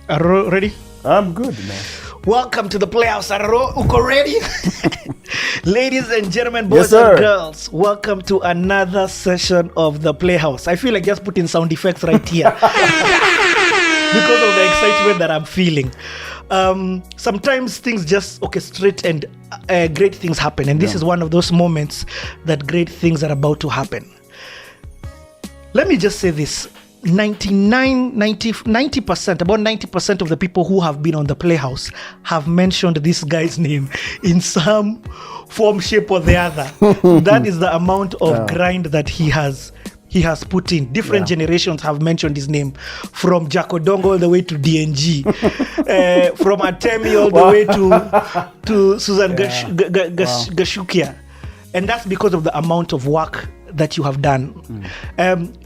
Are ready? I'm good, man. Welcome to the Playhouse. Uko ready? Ladies and gentlemen, boys and girls, welcome to another session of the Playhouse. I feel like just putting sound effects right here because of the excitement that I'm feeling. Sometimes things just orchestrate and great things happen. And this is one of those moments that great things are about to happen. Let me just say this. 90%, about 90% of the people who have been on the Playhouse have mentioned this guy's name in some form, shape, or the other. That is the amount of grind that he has put in. Different generations have mentioned his name, from Jakodongo all the way to DNG, from Atemi all the way to Susan Gashukia. And that's because of the amount of work that you have done.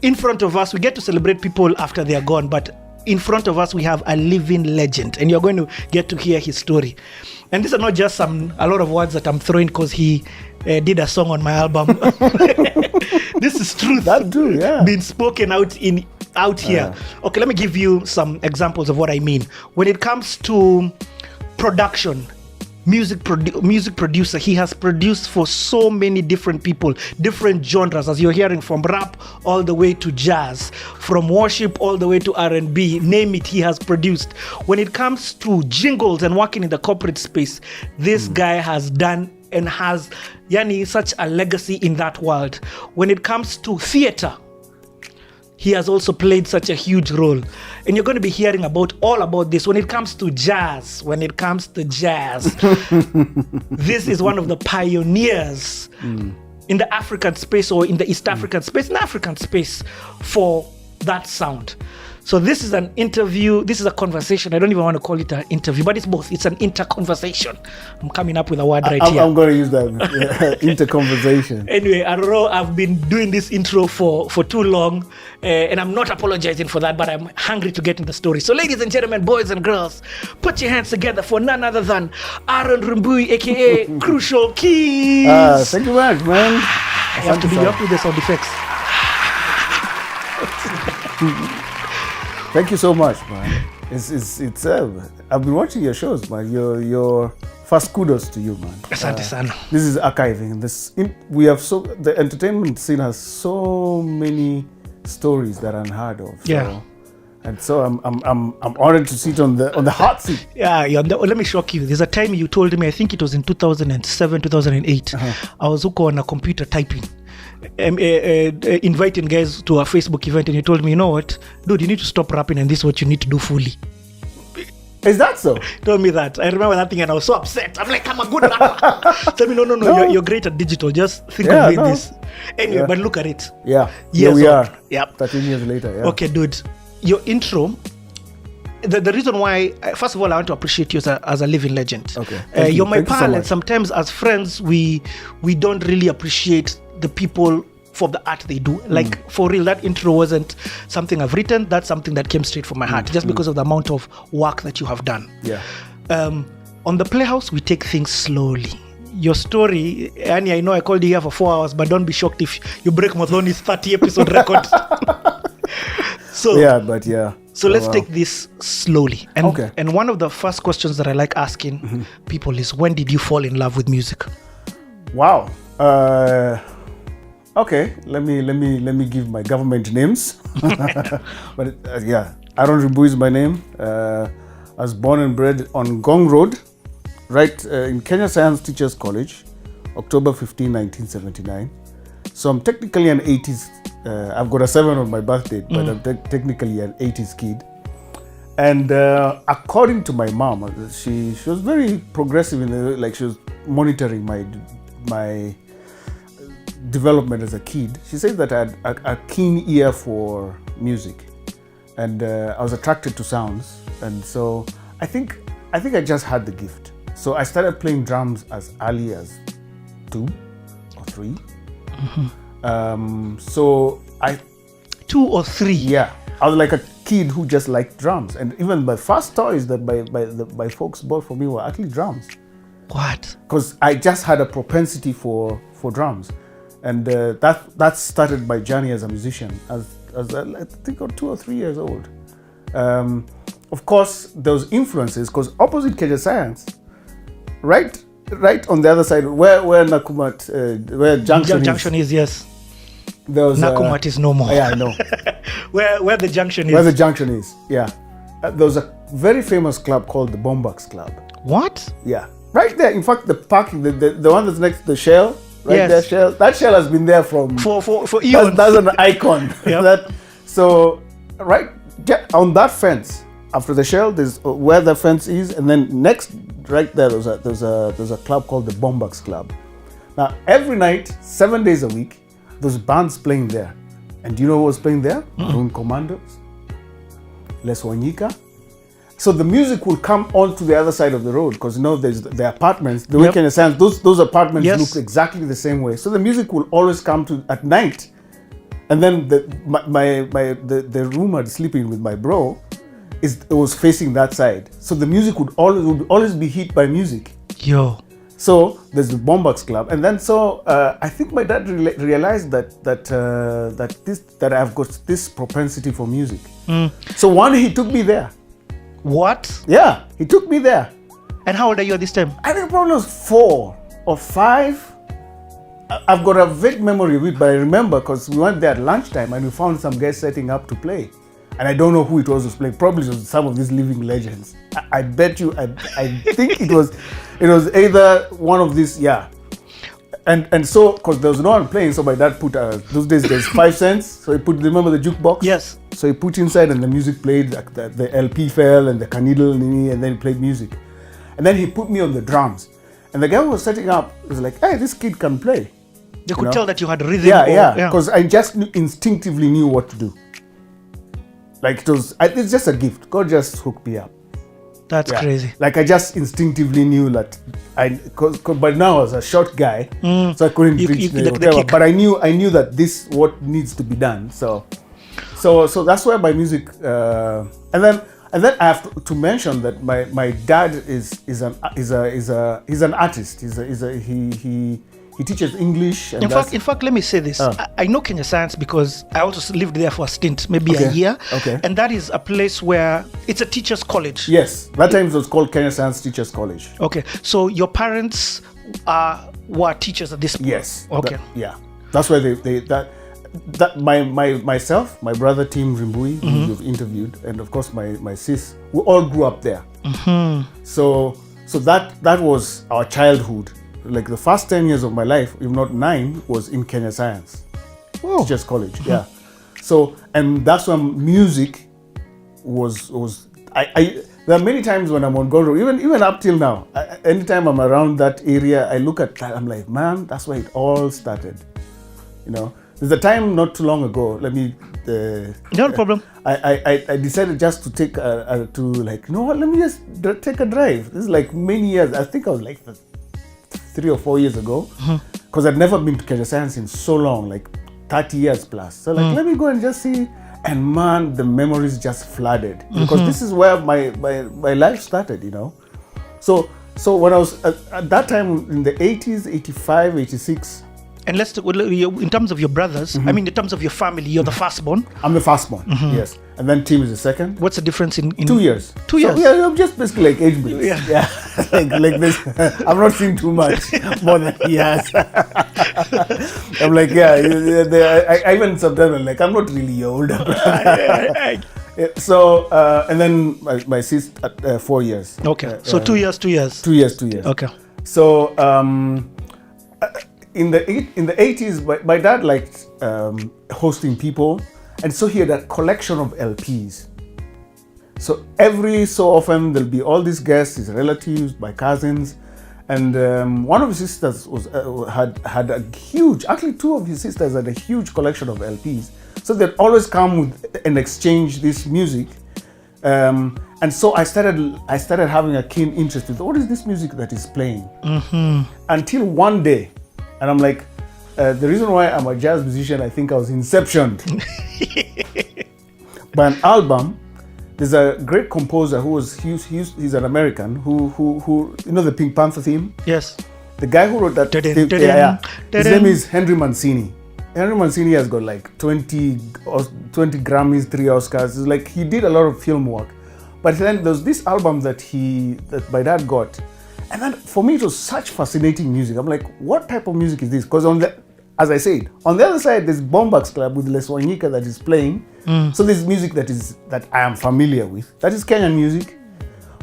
In front of us, we get to celebrate people after they are gone, but in front of us, we have a living legend, and you're going to get to hear his story. And these are not just a lot of words that I'm throwing because he did a song on my album. This is truth being spoken out here. Okay, let me give you some examples of what I mean. When it comes to production, music producer, he has produced for so many different people, different genres, as you're hearing, from rap all the way to jazz, from worship all the way to R&B, name it, he has produced. When it comes to jingles and working in the corporate space, this guy has done and has such a legacy in that world. When it comes to theater, he has also played such a huge role. And you're going to be hearing all about this. When it comes to jazz, this is one of the pioneers in the African space, or in the East African space, in the African space, for that sound. So this is an interview. This is a conversation. I don't even want to call it an interview, but it's both. It's an inter-conversation. I'm coming up with a word here. I'm going to use that, inter-conversation. Anyway, I've been doing this intro for too long, and I'm not apologizing for that, but I'm hungry to get in the story. So ladies and gentlemen, boys and girls, put your hands together for none other than Aaron Rimbui, a.k.a. Krucial Keys. Thank you very much, man. You have to be up with the sound effects. Thank you so much, man. It's I've been watching your shows, man. Your first kudos to you, man. Asante sana. This is archiving. The entertainment scene has so many stories that are unheard of. And so I'm honored to sit on the hot seat. Let me shock you. There's a time you told me, I think it was in 2007, 2008. I was on a computer typing. Inviting guys to a Facebook event, and you told me, you know what, dude, you need to stop rapping, and this is what you need to do fully. Is that so? Told me that. I remember that thing, and I was so upset. I'm like, I'm a good rapper. Tell me, no. You're great at digital. Just think of doing this. Anyway, but look at it. Here we are. 13 years later. Okay, dude, your intro. The reason why, first of all, I want to appreciate you as a living legend. Okay. You're my pal, and sometimes as friends, we don't really appreciate the people for the art they do. Like, for real, that intro wasn't something I've written. That's something that came straight from my heart, just because of the amount of work that you have done. On the Playhouse, we take things slowly. Your story, Annie, I know I called you here for 4 hours, but don't be shocked if you break Mothoni's 30-episode record. So let's take this slowly. And one of the first questions that I like asking people is, when did you fall in love with music? Wow. Okay, let me give my government names. But Aaron Rimbui is my name. I was born and bred on Gong Road, right in Kenya Science Teachers College, October 15, 1979. So I'm technically an 80s. I've got a 7 on my birthday, but I'm technically an 80s kid. And according to my mom, she was very progressive she was monitoring my development as a kid. She said that I had a keen ear for music, and I was attracted to sounds, and so I think I just had the gift. So I started playing drums as early as 2 or 3. So 2 or 3. Yeah, I was like a kid who just liked drums, and even my first toys that my folks bought for me were actually drums. What? Because I just had a propensity for drums, and that started my journey as a musician. As I think 2 or 3 years old, of course, those influences, because opposite Kenya Science, right on the other side, where Nakumat, where Junction is, yes. There was Nakumat is no more. Yeah, I know. where the junction is. Where the junction is, yeah. There was a very famous club called the Bombux Club. What? Yeah. Right there. In fact, the parking, the one that's next to the Shell, right Yes. there, Shell. That Shell has been there for eons. That's an icon. Yep. So, right on that fence, after the Shell, there's where the fence is, and then next, right there, there's a club called the Bombux Club. Now, every night, 7 days a week, there's bands playing there. And do you know who was playing there? Harun Commandos, Les Wanyika. So the music will come onto the other side of the road, because there's the apartments. The way Kenya Sounds, those apartments look exactly the same way. So the music will always come to at night, and then the room I'd sleeping with my bro, it was facing that side. So the music would always be hit by music. Yo. So there's the Bombux Club, and then I think my dad realized that I've got this propensity for music. So one day he took me there. What? Yeah, he took me there. And how old are you at this time? I think probably was 4 or 5. I've got a vague memory of it, but I remember because we went there at lunchtime and we found some guys setting up to play. And I don't know who it was who was playing. Probably it was some of these living legends. I bet you, I think it was either one of these, yeah. And so, because there was no one playing, so my dad put, those days there's 5 cents. So he put, remember the jukebox? Yes. So he put inside and the music played, like the LP fell and the canoodle, and then he played music. And then he put me on the drums. And the guy who was setting up was like, hey, this kid can play. They could tell that you had rhythm. Yeah, because I just instinctively knew what to do. Like it's just a gift. God just hooked me up. That's crazy. Like I just instinctively knew that but now I was a short guy, so I couldn't reach the whatever. But I knew that this what needs to be done. So that's where my music. And then I have to mention that my dad is an artist. He teaches English. And in fact, let me say this. I know Kenya Science because I also lived there for a stint, maybe a year. Okay. And that is a place where it's a teacher's college. Yes. That time it was called Kenya Science Teachers College. Okay. So your parents were teachers at this point? Yes. Okay. That's where myself, my brother Tim Rimbui, who you've interviewed, and of course my sis, we all grew up there. So that was our childhood. Like the first 10 years of my life, if not 9, was in Kenya Science Teachers College. Yeah. So, and that's when music was there are many times when I'm on Gong Road, even up till now, anytime I'm around that area, I look at that, I'm like, man, that's where it all started. There's a time not too long ago, no problem. I decided just to take let me just take a drive. This is like many years. I think I was like 3 or 4 years ago, because I'd never been to Kenya Science in so long, like 30 years plus. So let me go and just see. And man, the memories just flooded, because this is where my life started, So when I was at that time in the 80s, 85, 86. And in terms of your brothers, I mean, in terms of your family, you're the firstborn. I'm the firstborn, yes. And then Tim is the second. What's the difference in 2 years? 2 years? So, yeah, I'm just basically like age mates. Yeah. like this. I'm not seeing too much more than he has. I'm like, I even sometimes I'm like, I'm not really your older brother. So, and then my sister, 4 years. Okay. So 2 years. 2 years. 2 years. Okay. So, in the 80s, my dad liked hosting people, and so he had a collection of LPs. So every so often there'll be all these guests, his relatives, my cousins, and one of his sisters had a huge. Actually, 2 of his sisters had a huge collection of LPs. So they'd always come and exchange this music, and so I started having a keen interest with what is this music that is playing. Until one day. And I'm like, the reason why I'm a jazz musician, I think I was inceptioned by an album. There's a great composer he's an American who the Pink Panther theme? Yes. The guy who wrote that theme, his name is Henry Mancini. Henry Mancini has got like 20 Grammys, 3 Oscars. It's like he did a lot of film work. But then there's this album that my dad got, and then for me it was such fascinating music. I'm like, what type of music is this? Because as I said, on the other side there's Bombaks Club with Les Wanyika that is playing. So there's music that I am familiar with. That is Kenyan music.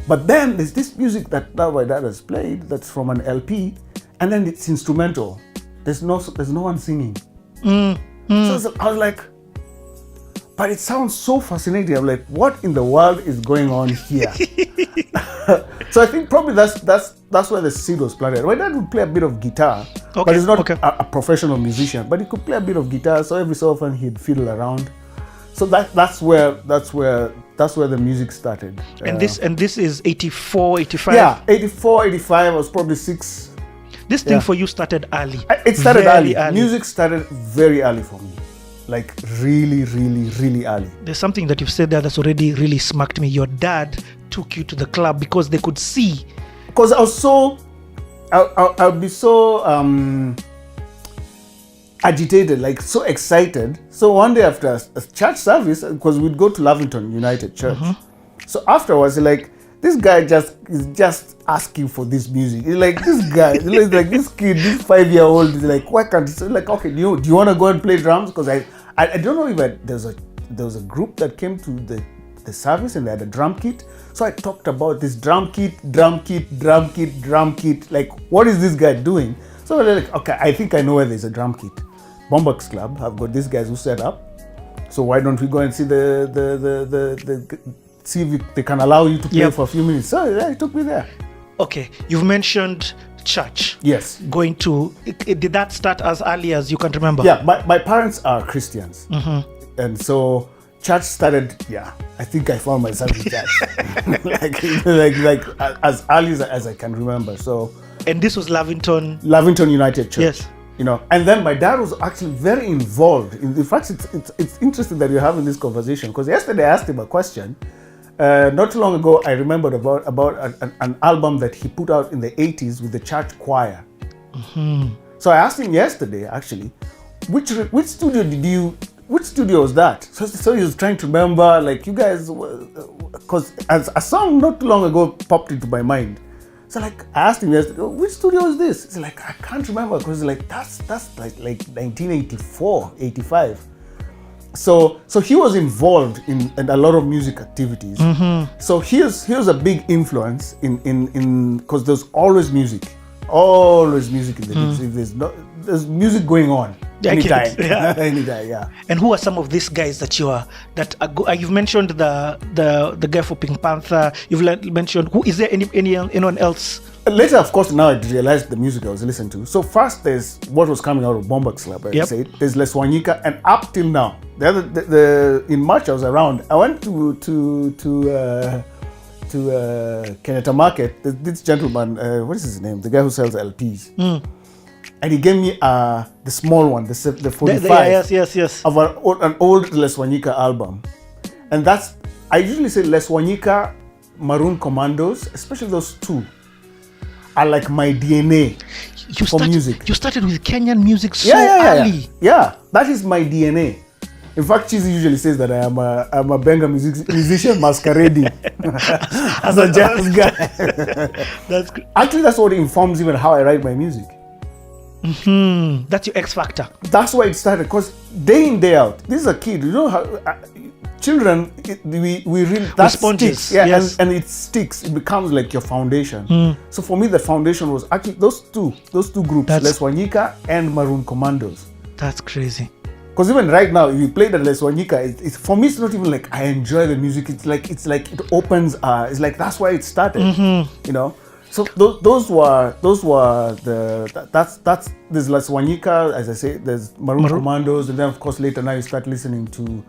But then there's this music that my dad has played that's from an LP, and then it's instrumental. There's no one singing. So I was like, but it sounds so fascinating. I'm like, what in the world is going on here? So I think probably that's where the seed was planted. My dad would play a bit of guitar, but he's not a professional musician. But he could play a bit of guitar, so every so often he'd fiddle around. So that's where the music started. And this is 84, 85? Yeah, 84, 85. I was probably 6. This thing for you started early. It started early. Music started very early for me. Like really, really, really early. There's something that you've said there that's already really smacked me. Your dad took you to the club because they could see. Because I was so, I'd be so agitated, like so excited. So one day after a church service, because we'd go to Lavington United Church. So afterwards, like, this guy is just asking for this music. He's like, this guy, like this kid, this 5-year-old is like, why can't he? Like, okay, do you want to go and play drums? Because I don't know if there was a group that came to the service and they had a drum kit. So I talked about this drum kit. Like, what is this guy doing? So they're like, okay, I think I know where there's a drum kit. Bombaks Club have got these guys who set up. So why don't we go and see see if they can allow you to play for a few minutes. So yeah, it took me there. Okay, you've mentioned church. Yes. Did that start as early as you can remember? Yeah, my parents are Christians. And so church started, I think I found myself in church. like as early as I can remember. So. And this was Lavington United Church. Yes. You know, and then my dad was actually very involved. In fact, it's interesting that you're having this conversation, because yesterday I asked him a question. Not too long ago, I remembered about an album that he put out in the 80s with the church choir. So I asked him yesterday, actually, which studio was that? So he was trying to remember, like, you guys, because a song not too long ago popped into my mind. So like I asked him yesterday, which studio is this? He's like, I can't remember, because like that's like 1984, 85. So he was involved in a lot of music activities. So he was a big influence in because there's always music in the there's music going on anytime. Anytime, yeah. And who are some of these guys that you've mentioned the guy for Pink Panther? You've mentioned, who is there anyone else? Later, of course, now I realized the music I was listening to. So first, there's what was coming out of Bombaks Club, I said. There's Les Wanyika, and up till now, in March I was around. I went to Kenyatta Market. This gentleman, what is his name? The guy who sells LPs. And he gave me the small one, the 45. Yes. Of an old Les Wanyika album. And I usually say Les Wanyika, Maroon Commandos, especially those two, are like my DNA for music. You started with Kenyan music early. Yeah, that is my DNA. In fact, Chizi usually says that I'm a Benga musician masquerading as a jazz guy. Actually, that's what informs even how I write my music. That's your X factor. That's why it started, because day in, day out, this is a kid. You know how children, we really, that sticks. Yeah, yes. and it sticks. It becomes like your foundation. So for me, the foundation was actually those two groups, Les Wanyika and Maroon Commandos. That's crazy. Because even right now, if you play the Les Wanyika, it's for me, it's not even like I enjoy the music. It's like it opens. It's like that's why it started. You know. So those were there's Les Wanyika, as I say, there's Maroon Commandos, and then of course later now you start listening to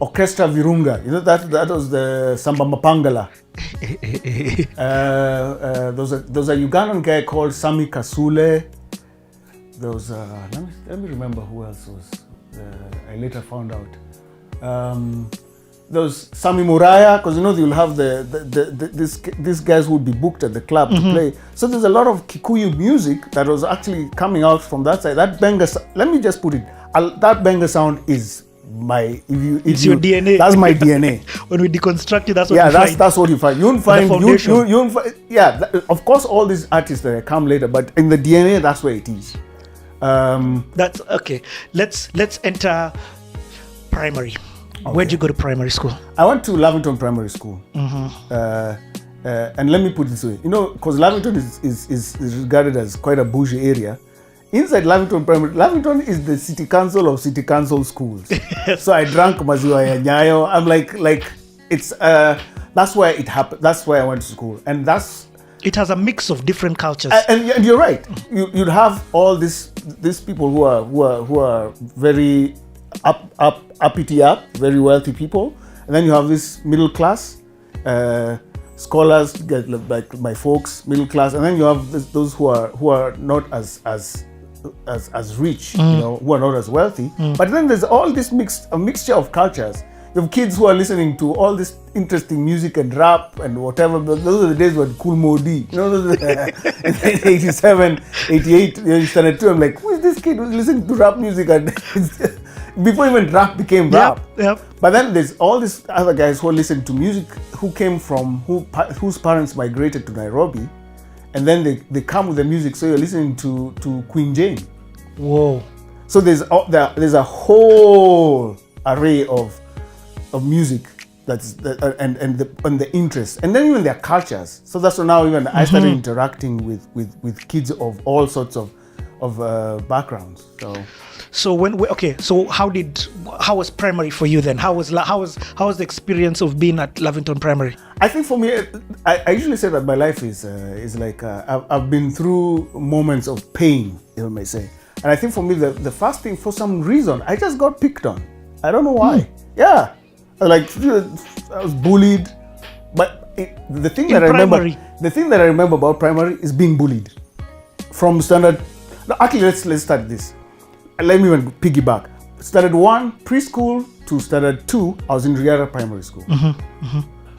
Orchestra Virunga. You know that was the Samba Mapangala. There's a Ugandan guy called Sami Kasule. There was let me remember who else was. I later found out. There was Sami Muraya, because you know you'll have these guys would be booked at the club to play. So there's a lot of Kikuyu music that was actually coming out from that side. That Benga, let me just put it, that Benga sound is It's your DNA. That's my DNA. When we deconstruct it, that's what you find. That's what you find. You won't find. You won't find. Yeah, of course, all these artists that come later, but in the DNA, that's where it is. That's okay. Let's enter primary. Okay. Where'd you go to primary school? I went to Lavington Primary School. And let me put it this way, because Lavington is regarded as quite a bougie area. Inside Lavington is the city council of city council schools. So I drank maziwa ya nyayo. I'm like it's that's where it happened. That's where I went to school, and it has a mix of different cultures. And you're right. You'd have all these people who are very uppity, very wealthy people, and then you have this middle class. Scholars, like my folks, middle class, and then you have those who are not as rich, who are not as wealthy. But then there's all this mixture of cultures. You have kids who are listening to all this interesting music and rap and whatever. Those are the days when Cool Modi, in 87, 88, you started to. I'm like, who is this kid who's listening to rap music? And before even rap became rap. Yep. But then there's all these other guys who listen to music whose parents migrated to Nairobi, and then they come with the music. So you're listening to Queen Jane. Whoa. So there's a whole array of music and the interest, and then even their cultures. So that's why now even I started interacting with kids of all sorts of backgrounds. So how was primary for you then? How was the experience of being at Lavington Primary? I think for me, I usually say that my life is like I've been through moments of pain, you may say. And I think for me, the first thing, for some reason, I just got picked on. I don't know why. Yeah, like I was bullied, but the thing that I remember about primary is being bullied from standard. No, actually, let's start this. Let me even piggyback. Standard 1, preschool to standard 2, I was in Riara Primary School.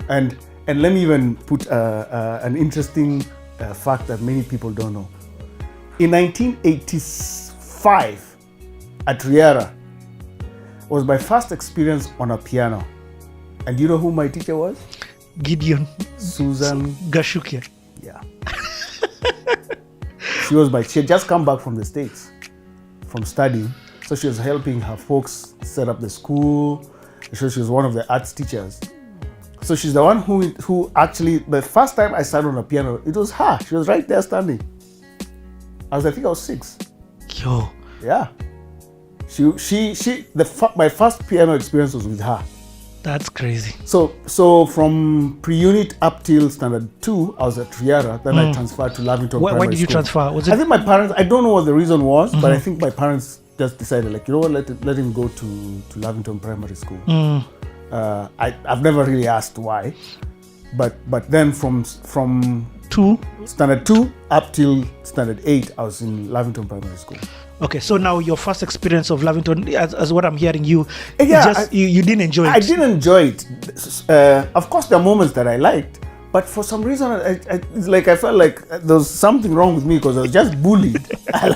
And let me even put an interesting fact that many people don't know. In 1985, at Riara, was my first experience on a piano. And you know who my teacher was? Gideon. Susan Gashukia. Yeah. She had just come back from the States, from studying. So she was helping her folks set up the school. So she was one of the arts teachers. So she's the one who actually, the first time I sat on a piano, it was her. She was right there standing. I think I was 6. Yo. Yeah. My first piano experience was with her. That's crazy. So from pre-unit up till standard 2, I was at Riara. Then I transferred to Lavington Primary School. Why did you transfer? I think my parents, I don't know what the reason was, but I think my parents just decided, like, you know what, let him go to Lavington Primary School. I've never really asked why. But then from standard 2 up till standard 8, I was in Lavington Primary School. Okay, so now your first experience of Lavington, as what I'm hearing, you didn't enjoy it. I didn't enjoy it. Of course, there are moments that I liked, but for some reason, I felt like there was something wrong with me because I was just bullied.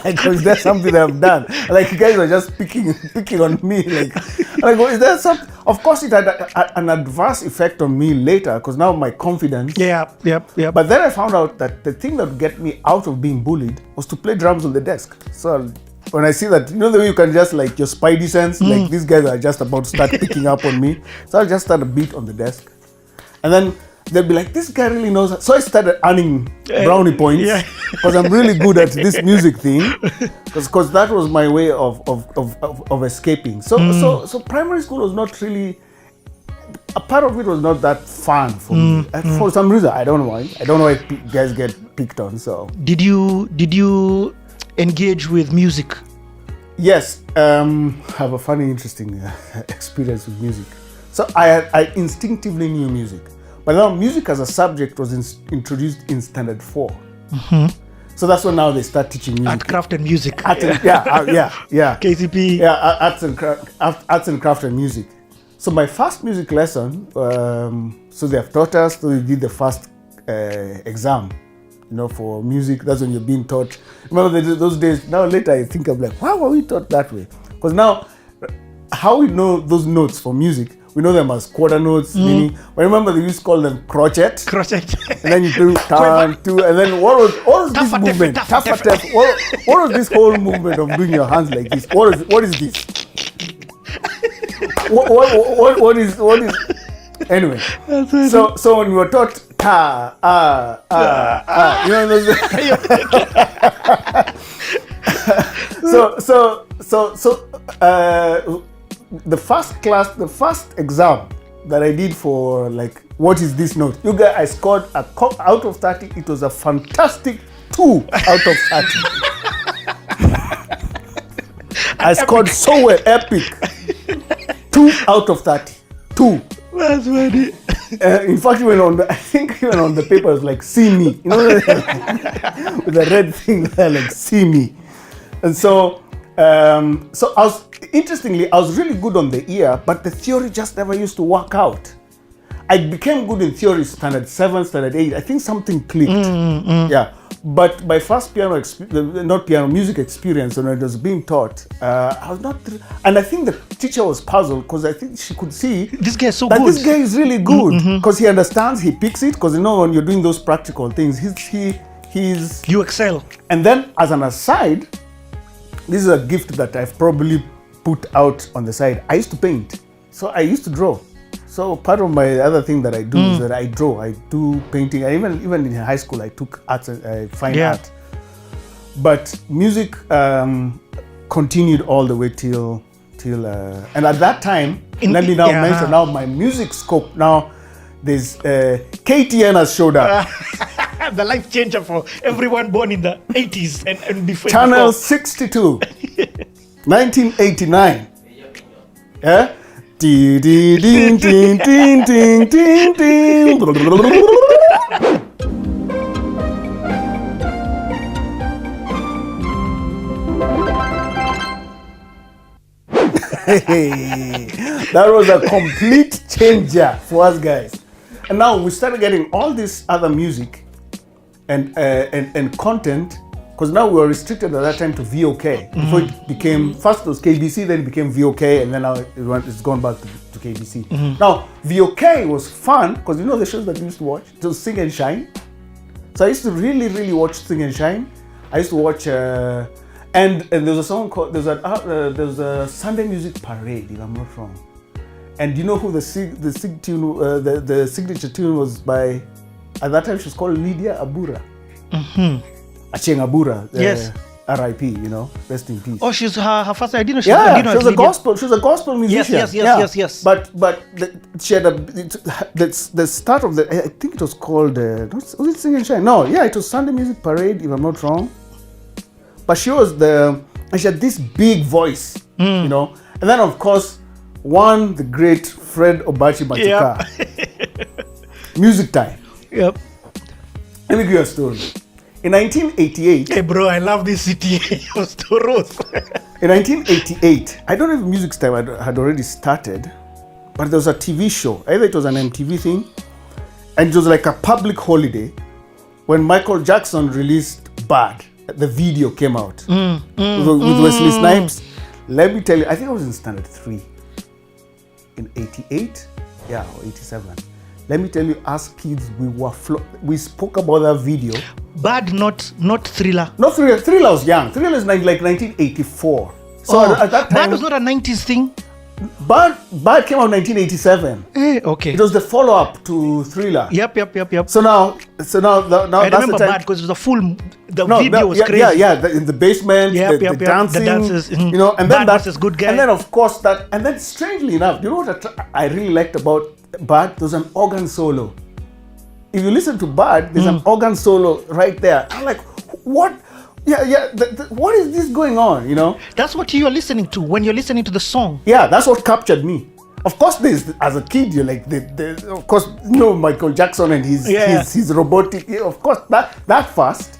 Is there something that I've done? Like, you guys are just picking on me. Is there something? Of course, it had an adverse effect on me later because now my confidence. Yeah. But then I found out that the thing that would get me out of being bullied was to play drums on the desk. So when I see that, the way you can just, like, your spidey sense, like, these guys are just about to start picking up on me. So I'll just start a beat on the desk. And then they'll be like, this guy really knows. So I started earning brownie points because I'm really good at this music thing. Because that was my way of escaping. So primary school was not really, a part of it was not that fun for me. For some reason, I don't know why. I don't know why guys get picked on. So did you engage with music? Yes, I have a funny, interesting experience with music. So I instinctively knew music. But now music as a subject was introduced in standard 4. So that's when now they start teaching music. Art, craft and music. KCP. Yeah, arts and craft and music. So my first music lesson, so they have taught us, so we did the first exam, for music. That's when you're being taught. Remember those days, now later I think I'm like, why were we taught that way? Because now how we know those notes for music, we know them as quarter notes, meaning, but remember they used to call them crochet. And then you do turn, two, and then what was this movement? What was this whole movement of doing your hands like this? What is this? What is anyway? So when we were taught you know those the first exam that I did for like what is this note? You guys, I scored out of 30. It was a fantastic 2 out of 30. I scored so well, epic. 2 out of 30. 2. That's funny. In fact, I think even on the paper it was like "see me," you know, with the red thing there, like "see me." And so I was really good on the ear, but the theory just never used to work out. I became good in theory standard 7, standard 8. I think something clicked. Yeah. But my first music experience when I was being taught, I was not, and I think the teacher was puzzled because I think she could see this guy is so that good. This guy is really good because he understands, he picks it, because when you're doing those practical things, he's you excel. And then as an aside, this is a gift that I've probably put out on the side. I used to paint, so I used to draw. So part of my other thing that I do is that I draw. I do painting. Even in high school, I took arts, fine art. But music continued all the way till and at that time, let me now mention now my music scope. Now there's KTN has showed up. The life changer for everyone born in the 80s and before. Channel 62, 1989. Yeah. Ding ding ding ding ding ding ding ding. That was a complete changer for us guys. And now we started getting all this other music and content, because now we were restricted at that time to VOK. Before it became, first it was KBC, then it became VOK, and then now it's gone back to KBC. Now, VOK was fun, because you know the shows that we used to watch? It was Sing and Shine. So I used to really, really watch Sing and Shine. I used to watch, and there was a song called, there was a Sunday Music Parade, if I'm not wrong. And you know who the signature tune was by, at that time she was called Lydia Abura. Acheng Abura, yes. R.I.P. You know, rest in peace. Oh, she's her first. I didn't know. She was a gospel. She was a gospel musician. Yes. But she had the start of the. I think it was called. Was it Sing and Shine? No, it was Sunday Music Parade, if I'm not wrong. But she had this big voice, you know. And then of course, the great Fred Obachi Matuka. Music Time. Yep. Let me give you a story. In 1988... Hey bro, I love this city. Your stories. In 1988, I don't know if Music Time had already started, but there was a TV show. Either it was an MTV thing, and it was like a public holiday when Michael Jackson released Bad. The video came out with Wesley Snipes. Let me tell you, I think I was in standard 3 in 88, or 87. Let me tell you, as kids, we spoke about that video. Bad, not Thriller. Not Thriller. Thriller was young. Thriller is like 1984. So at that time, Bad was not a 90s thing. Bad came out in 1987. Okay. It was the follow-up to Thriller. Yep. So now I that's remember the time. Bad because it was video was crazy. In the basement, the dancing, the dances, you know, and Bad then versus Good Guy. And then of course and then strangely enough, you know what I really liked about Bad? There's an organ solo. If you listen to Bad, there's an organ solo right there. I'm like, what? What is this going on? You know? That's what you're listening to when you're listening to the song. Yeah, that's what captured me. Of course, as a kid, you're like, of course, you know, Michael Jackson and his robotic. Of course, that fast,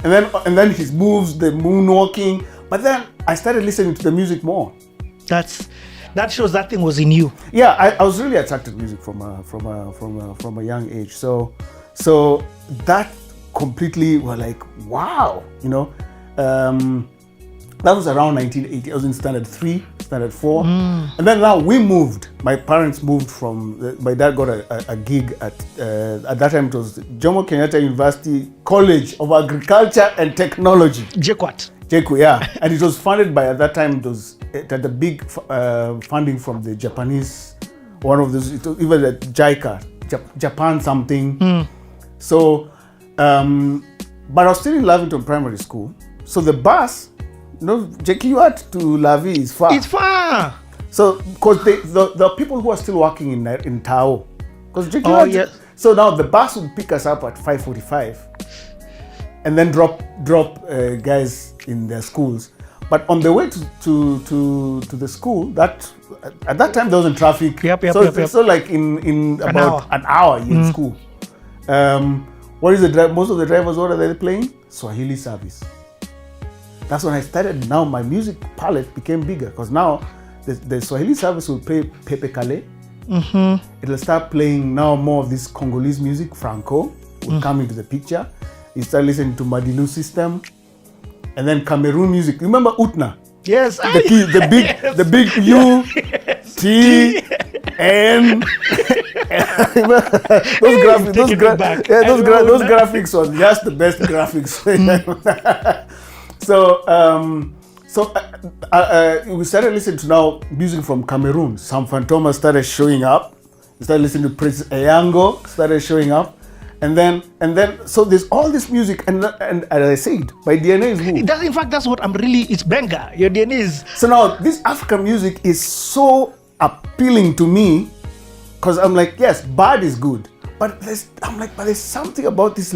and then his moves, the moonwalking. But then I started listening to the music more. That shows that thing was in you. Yeah, I was really attracted to music from a young age. So that completely were like, wow, you know. That was around 1980. I was in standard 3, standard 4. And then now we moved. My parents moved from, my dad got a gig at that time it was Jomo Kenyatta University College of Agriculture and Technology. JKUAT. JKU, yeah. And it was funded by, at that time, it had the big funding from the Japanese, one of those, even the JICA, Japan something. So, but I was still in Lavington Primary School. So the bus, JKUAT to Lavi is far. It's far. So, because the people who are still working in Tao, because JKUAT, yes. So now the bus would pick us up at 5:45 and then drop guys in their schools. But on the way to the school, that at that time there wasn't traffic. So like in about an hour you're in school. What is most of the drivers, what are they playing? Swahili service. That's when I started. Now my music palette became bigger because now the Swahili service will play Pepe Kale. It'll start playing now more of this Congolese music. Franco will come into the picture. You start listening to Madilu System, and then Cameroon music. Remember Utna? Yes. The big U, T, N. Those graphics were just the best graphics. So we started listening to now music from Cameroon. Sam Fantoma started showing up. We started listening to Prince Eyango started showing up. And then, so there's all this music, and as I said, my DNA is who? In fact, that's what it's Benga. Your DNA is. So now, this African music is so appealing to me, because I'm like, yes, bad is good, but there's something about these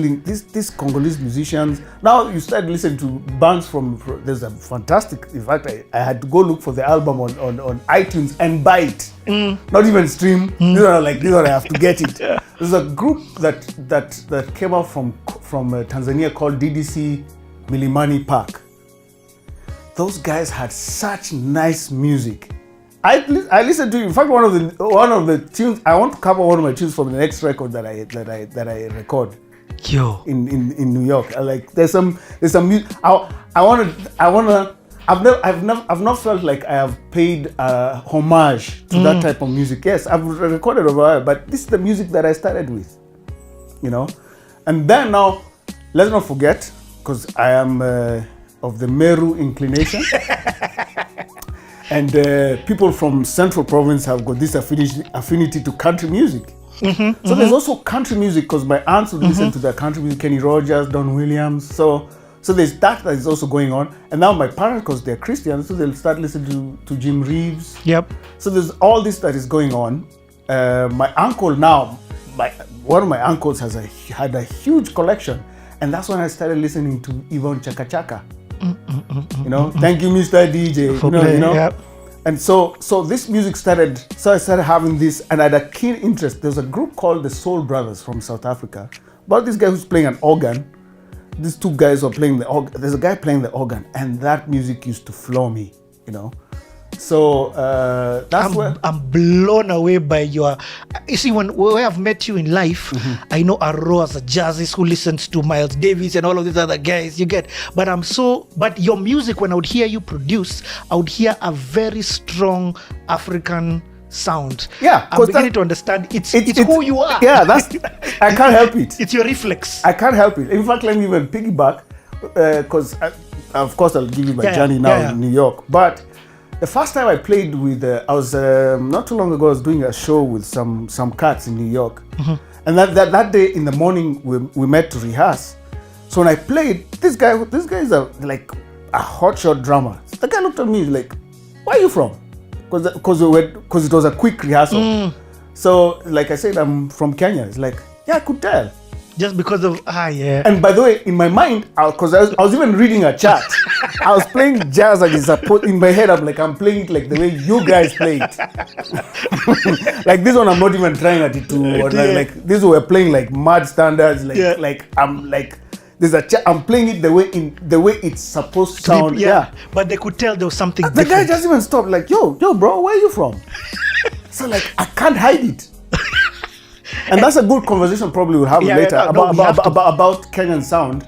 Congolese musicians. Now you start listening to bands from there's a fantastic. In fact, I had to go look for the album on iTunes and buy it. Not even stream. These are I have to get it. There's a group that came out from Tanzania called DDC Milimani Park. Those guys had such nice music. I listened to, in fact, one of the tunes. I want to cover one of my tunes from the next record that I record. Yo. In New York. There's some music. I've not felt like I have paid homage to that type of music. Yes, I've recorded over a while, but this is the music that I started with, And then now, let's not forget, because I am of the Meru inclination, and people from Central Province have got this affinity to country music. So there's also country music, because my aunts would listen to the country music, Kenny Rogers, Don Williams. So there's that is also going on. And now my parents, because they're Christians, so they'll start listening to Jim Reeves. Yep. So there's all this that is going on. My uncle now, one of my uncles had a huge collection. And that's when I started listening to Yvonne Chaka Chaka. Thank you, Mr. DJ. Yep. And so this music started, so I started having this, and I had a keen interest. There's a group called the Soul Brothers from South Africa. About this guy who's playing an organ. These two guys were playing the organ. There's a guy playing the organ, and that music used to floor me, So that's where I'm blown away by your. You see, when I've met you in life, I know Aro as a jazzist who listens to Miles Davis and all of these other guys. You get, but your music, when I would hear you produce, I would hear a very strong African sound. Yeah, I'm beginning to understand it's who you are. Yeah, I can't help it. It's your reflex. I can't help it. In fact, let me even piggyback, because of course I'll give you my journey now in New York. But the first time I played with, I was not too long ago. I was doing a show with some cats in New York, and that day in the morning we met to rehearse. So when I played, this guy is a hotshot drummer. The guy looked at me like, "Where are you from?" Because it was a quick rehearsal. So like I said, I'm from Kenya. It's like, yeah, I could tell. Just because of And by the way, in my mind, because I was even reading a chart, I was playing jazz and in my head. I'm playing it like the way you guys play it. Like this one, I'm not even trying at it too. Or like this, we're playing like mad standards. I'm playing it the way it's supposed to sound. Yeah. But they could tell there was something the different. guy just even stopped, like, yo, bro, where are you from? So I can't hide it. And that's a good conversation probably we'll have later about Kenyan sound.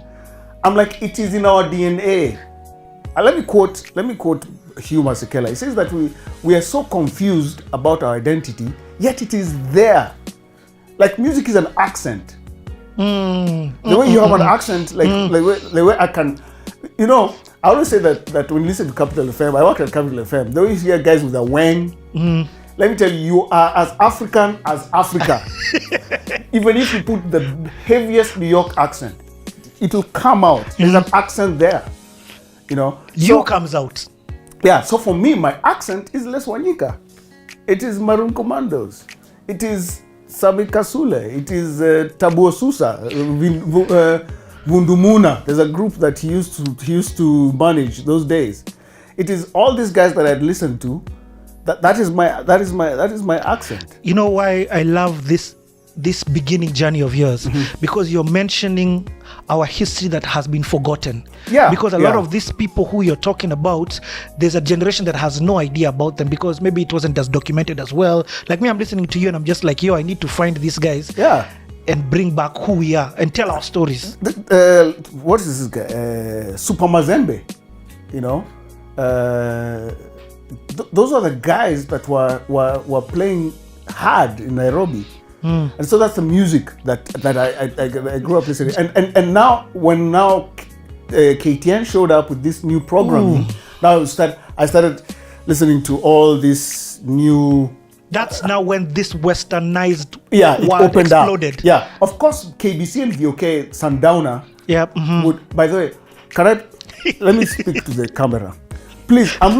I'm like, it is in our DNA. let me quote Hugh Masekela. He says that we are so confused about our identity, yet it is there. Like music is an accent. The way you have an accent, the way I can, you know, I always say that when you listen to Capital FM, I work at Capital FM, the way you hear guys with a wang, let me tell you, you are as African as Africa. Even if you put the heaviest New York accent, it will come out. There's an accent there, you know. You comes out. Yeah, so for me, my accent is Les Wanyika. It is Maroon Commandos. It is Sabi Kasule. It is Tabu Susa, Vundumuna. There's a group that he used to manage those days. It is all these guys that I'd listened to. That is my accent. You know why I love this beginning journey of yours? Because you're mentioning our history that has been forgotten. Yeah. Because a lot of these people who you're talking about, there's a generation that has no idea about them because maybe it wasn't as documented as well. Like me, I'm listening to you and I'm just like, I need to find these guys. Yeah. And bring back who we are and tell our stories. What is this guy? Super Mazembe, you know. Those are the guys that were playing hard in Nairobi. And so that's the music that I grew up listening. And now when KTN showed up with this new programming, now I started listening to all this new. That's now when this westernized it world opened exploded. up. Yeah, of course, KBC and VOK Sundowner. Yeah. Would, by the way, let me speak to the camera. Please, I've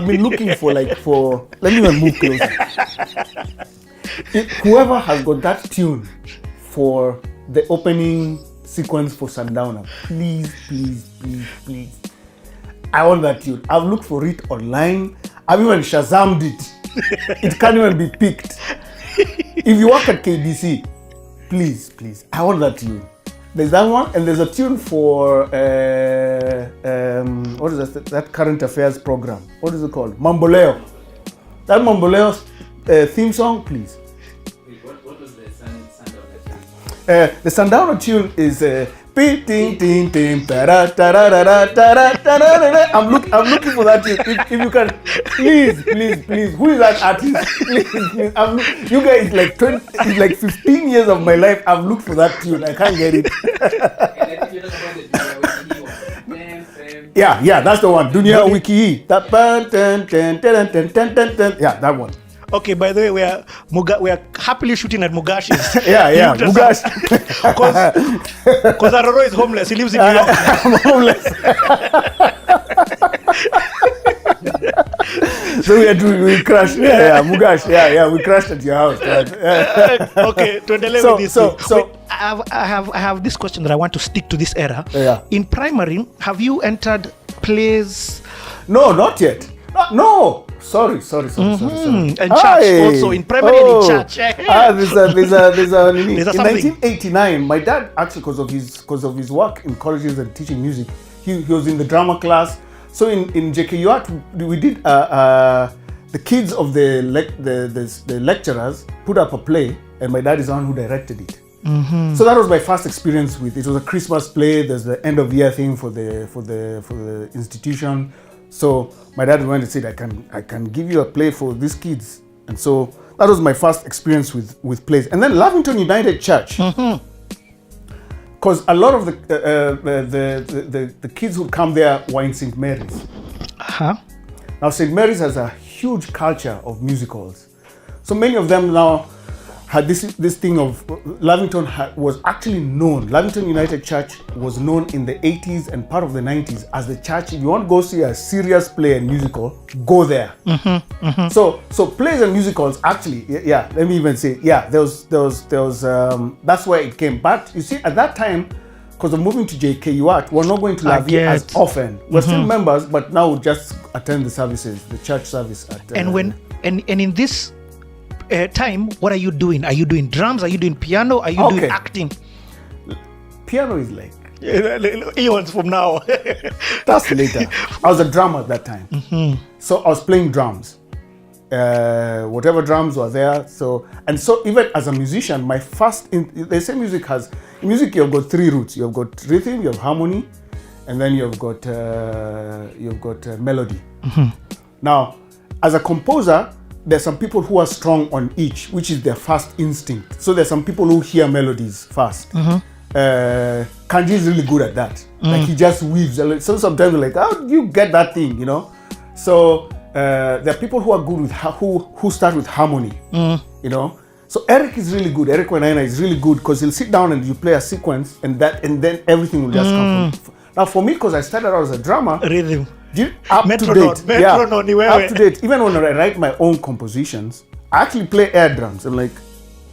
been looking for, let me even move closer. Whoever has got that tune for the opening sequence for Sundowner, please. I want that tune. I've looked for it online. I've even Shazammed it. It can't even be picked. If you work at KBC, please, I want that tune. There's that one, and there's a tune for what is that current affairs program? What is it called? Mamboleo. That Mamboleo theme song, please. What was the Sundowner tune? The Sundowner tune is I'm looking for that tune. If you can, please. Who is that artist? Please. You guys, like 15 years of my life, I've looked for that tune. I can't get it. Yeah, that's the one. Dunia Wiki. Yeah, that one. Okay, by the way, we are happily shooting at Mugash's. Yeah, Mugash. Because Aroro is homeless. He lives in New York. I'm homeless. So we crashed. Yeah, Mugash. Yeah, we crashed at your house. Okay, to delay with this. So I have this question that I want to stick to this era. Yeah. In primary, have you entered plays? No, not yet. No. Sorry. And church also, in primary and in church. There's a in 1989, my dad, actually, because of his work in colleges and teaching music, he was in the drama class. So in JKUAT, we did the kids of the lecturers put up a play, and my dad is the one who directed it. So that was my first experience with it. It was a Christmas play. There's the end of year thing for the institution. So my dad went and said, I can give you a play for these kids. And so that was my first experience with plays. And then Lavington United Church, because a lot of the kids who come there were in St. Mary's. Now St. Mary's has a huge culture of musicals. So many of them now had this thing of Lavington was actually known. Lavington United Church was known in the 80s and part of the 90s as the church. If you want to go see a serious play and musical, go there. So plays and musicals actually, let me even say, there was that's where it came. But you see, at that time, because of moving to JKUAT, we're not going to Lavi as often. We're still members, but now we just attend the services, the church service. And in this time, what are you doing? Are you doing drums? Are you doing piano? Are you doing acting? Piano is like eons from now. That's later. I was a drummer at that time, so I was playing drums. Whatever drums were there. So even as a musician, my first they say music you've got three roots. You've got rhythm, you have harmony, and then you've got melody. Now, as a composer, there's some people who are strong on each, which is their first instinct. So there's some people who hear melodies first. Kanji is really good at that. Like he just weaves. So sometimes we're like, how do you get that thing, you know? So there are people who are good with who start with harmony, you know. So Eric is really good. Eric Wenaina is really good because he'll sit down and you play a sequence and then everything will just come from. Now for me, because I started out as a drummer, Rhythm. Up to date. Metronome, Up to date. Even when I write my own compositions, I actually play air drums. I'm like,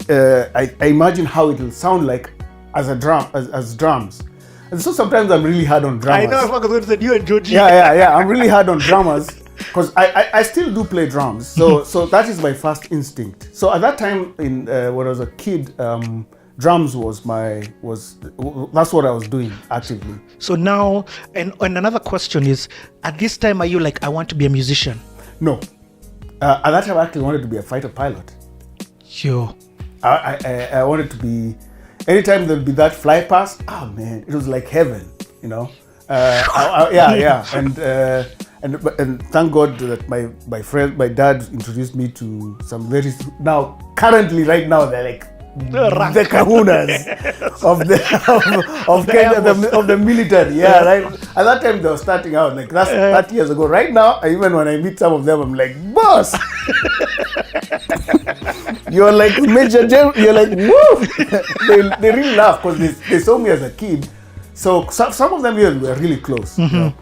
I imagine how it will sound like as drums. And so sometimes I'm really hard on drummers. I know I was going to say you and Georgie. Yeah. I'm really hard on drummers because I still do play drums. So that is my first instinct. So at that time, when I was a kid, drums was that's what I was doing actively. So now, and another question is, at this time, are you like, I want to be a musician? No. At that time, I actually wanted to be a fighter pilot. Sure. I wanted to be, anytime there'd be that fly past, oh man, it was like heaven, you know. And thank God that my dad introduced me to some currently right now they're like the kahunas of Kenya, of the military. Yeah, right. At that time they were starting out, like that's 30 years ago. Right now, even when I meet some of them, I'm like, boss. You're like Major General. You're like, woo. They really laugh because they saw me as a kid. So some of them were really close. You know?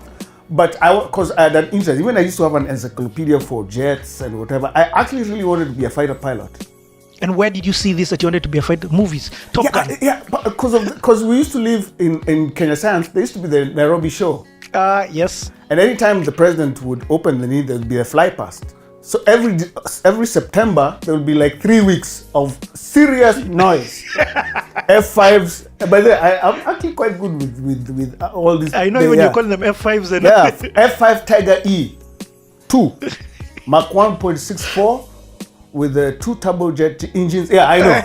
But because I had an interest, even I used to have an encyclopedia for jets and whatever. I actually really wanted to be a fighter pilot. And where did you see this that you wanted to be a fighter? Movies, Top Gun. Yeah, because we used to live in Kenya Science. There used to be the Nairobi show. Yes. And anytime the president would open the need, there would be a fly past. So every September there would be like 3 weeks of serious noise. F5s. By the way, I'm actually quite good with all this. I know when you call them F5s. And F5 Tiger E 2 Mach 1.64 with the 2 turbojet engines. Yeah, I know.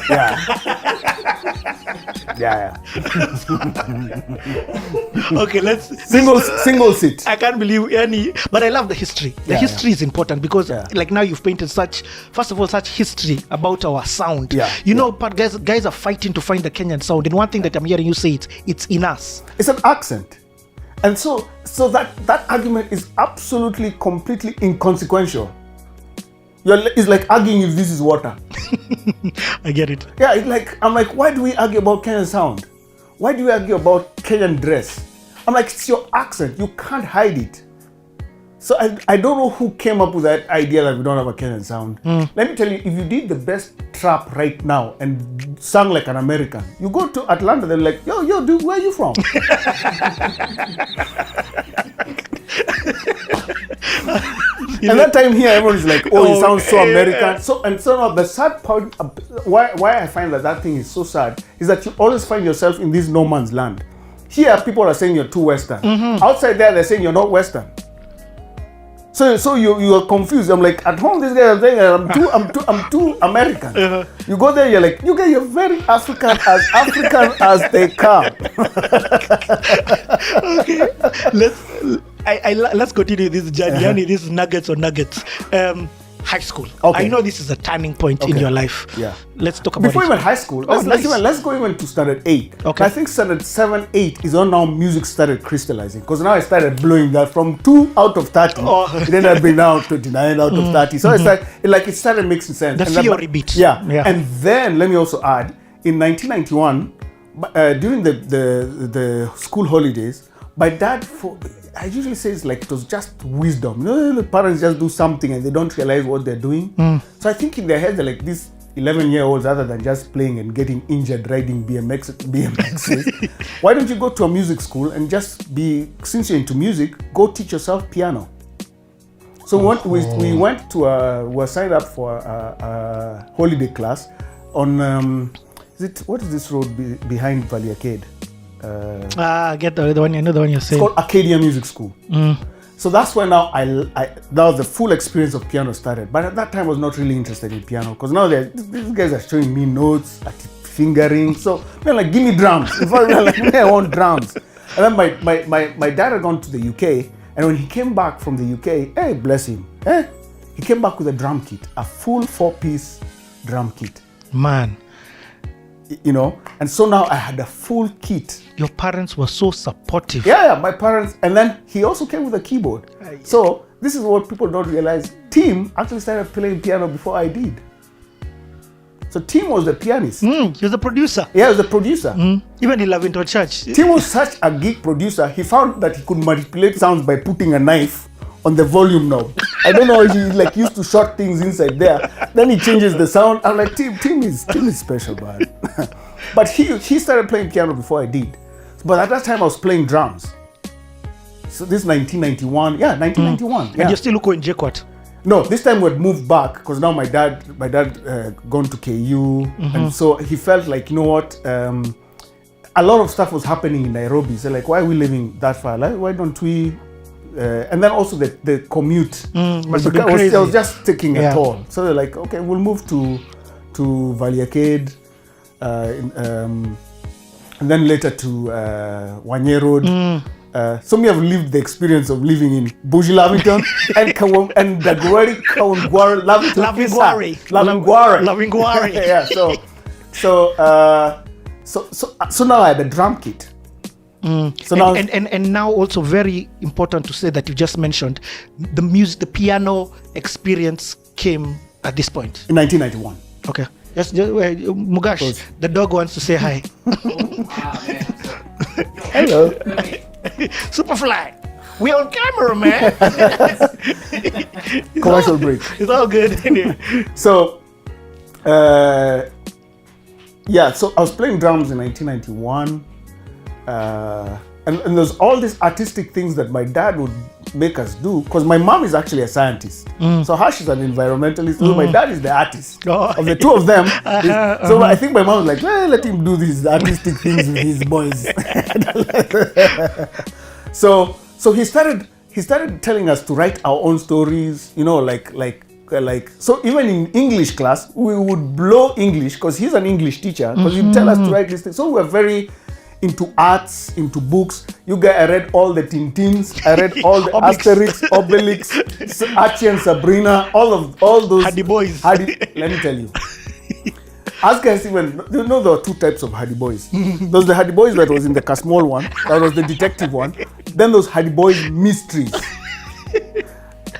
Yeah. Okay, let's single seat. I can't believe any, but I love the history. The history is important because, like now you've painted such history about our sound. You know, but guys are fighting to find the Kenyan sound. And one thing that I'm hearing you say, it's in us. It's an accent, and so that argument is absolutely, completely inconsequential. It's like arguing if this is water. I get it. Yeah, I'm like, why do we argue about Kenyan sound? Why do we argue about Kenyan dress? I'm like, it's your accent. You can't hide it. So I don't know who came up with that idea that we don't have a Kenyan sound. Let me tell you, if you did the best trap right now and sang like an American, you go to Atlanta, they're like, yo, dude, where are you from? And that time here, everyone is like, oh, it sounds so American. So now the sad part, why I find that thing is so sad, is that you always find yourself in this no man's land. Here, people are saying you're too Western. Outside there, they're saying you're not Western. So you are confused. I'm like, at home, this guy is saying I'm too American. You go there, you're like, you're very African as they come. Okay, let's continue this journey. This is nuggets on nuggets. High school. Okay. I know this is a turning point in your life. Yeah. Let's talk about Before it. even high school, let's go even to standard 8. Okay. I think standard 7, 8 is when now music started crystallizing. Because now I started blowing that from 2 out of 30. It ended up being now 29 out of 30. So it started making sense. The theory bit. Yeah. And then let me also add, in 1991, during the school holidays, my dad, I usually say it's like it was just wisdom. You know, the parents just do something and they don't realize what they're doing. So I think in their head they're like, these 11-year-olds, other than just playing and getting injured riding BMXs, why don't you go to a music school and since you're into music, go teach yourself piano. So we were signed up for a holiday class on what is this road behind Valley Arcade? I get the one. I know the one you're saying. It's called Acadia Music School. So that's where now now the full experience of piano started. But at that time I was not really interested in piano because now these guys are showing me notes, fingering. So they're like, give me drums. In fact, they're like, I want drums. And then my dad had gone to the UK, and when he came back from the UK, hey, bless him, he came back with a drum kit, a full 4-piece drum kit. Man, you know, and so now I had a full kit. your parents were so supportive. Yeah, my parents, and then he also came with a keyboard. So this is what people don't realize. Tim actually started playing piano before I did. So Tim was the pianist. He was a producer. Yeah, he was the producer. Even he loved into church. Tim was such a geek producer. He found that he could manipulate sounds by putting a knife on the volume knob. I don't know, he like used to short things inside there. Then he changes the sound. I'm like, Tim is special, man. But he started playing piano before I did. But at that time I was playing drums. So this is 1991. Yeah, 1991. Yeah. And you're still looking Jekwat. No, this time we'd moved back because now my dad gone to KU, and so he felt like, you know what, a lot of stuff was happening in Nairobi. So like, why are we living that far? Like, why don't we? And then also the commute must have been crazy. It was just taking a toll. So they're like, okay, we'll move to Valley Arcade, and then later to Wanye Road. So me have lived the experience of living in Buji Lavington and Daguari, Kawangware, Lavingware. Yeah. So now I had a drum kit. So now and now also very important to say that you just mentioned the piano experience came at this point in 1991. Okay, just Mugash, the dog wants to say hi. Hello. Superfly, we on camera, man. Commercial break. It's all good. So so I was playing drums in 1991. And there's all these artistic things that my dad would make us do, because my mom is actually a scientist. So Harsh is an environmentalist. So my dad is the artist. Of the two of them. So I think my mom was like, let him do these artistic things with his boys. So he started telling us to write our own stories, you know, like so even in English class we would blow English because he's an English teacher, because he'd tell us to write this thing. So we were very into arts, into books. You guys, I read all the Tintins, I read all the Asterix, Obelix, Archie and Sabrina, all those Hardy Boys. Let me tell you. Ask guys, even you know there are two types of Hardy Boys. There's the Hardy Boys that was in the Casmall one, that was the detective one. Then those Hardy Boys mysteries.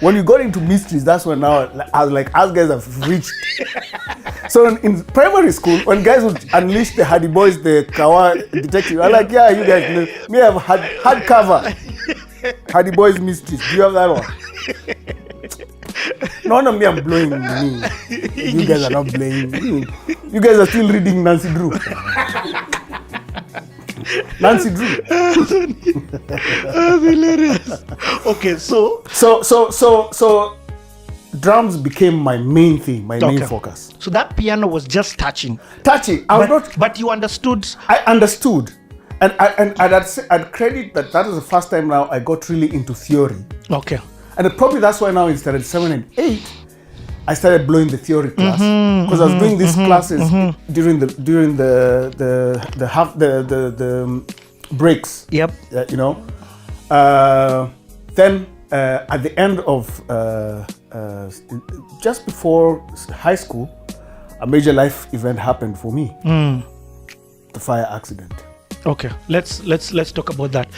When you got into mysteries, that's when now I was like, us guys have reached. So in primary school, when guys would unleash the Hardy Boys, the Kawa detective, I'm like, yeah, you guys know. Me have hardcover Hardy Boys mysteries. Do you have that one? None of me are blowing me. You guys are not blowing me. You guys are still reading Nancy Drew. Nancy Drew. That's hilarious. Okay, so drums became my main thing, my main focus. So that piano was just touching. But you understood. I understood, and I'd credit that was the first time now I got really into theory. Okay. And probably that's why now in standard 7 and 8, I started blowing the theory class, because I was doing these classes during the breaks. Yep. You know. Then at the end of just before high school, a major life event happened for me. The fire accident. Okay, let's talk about that.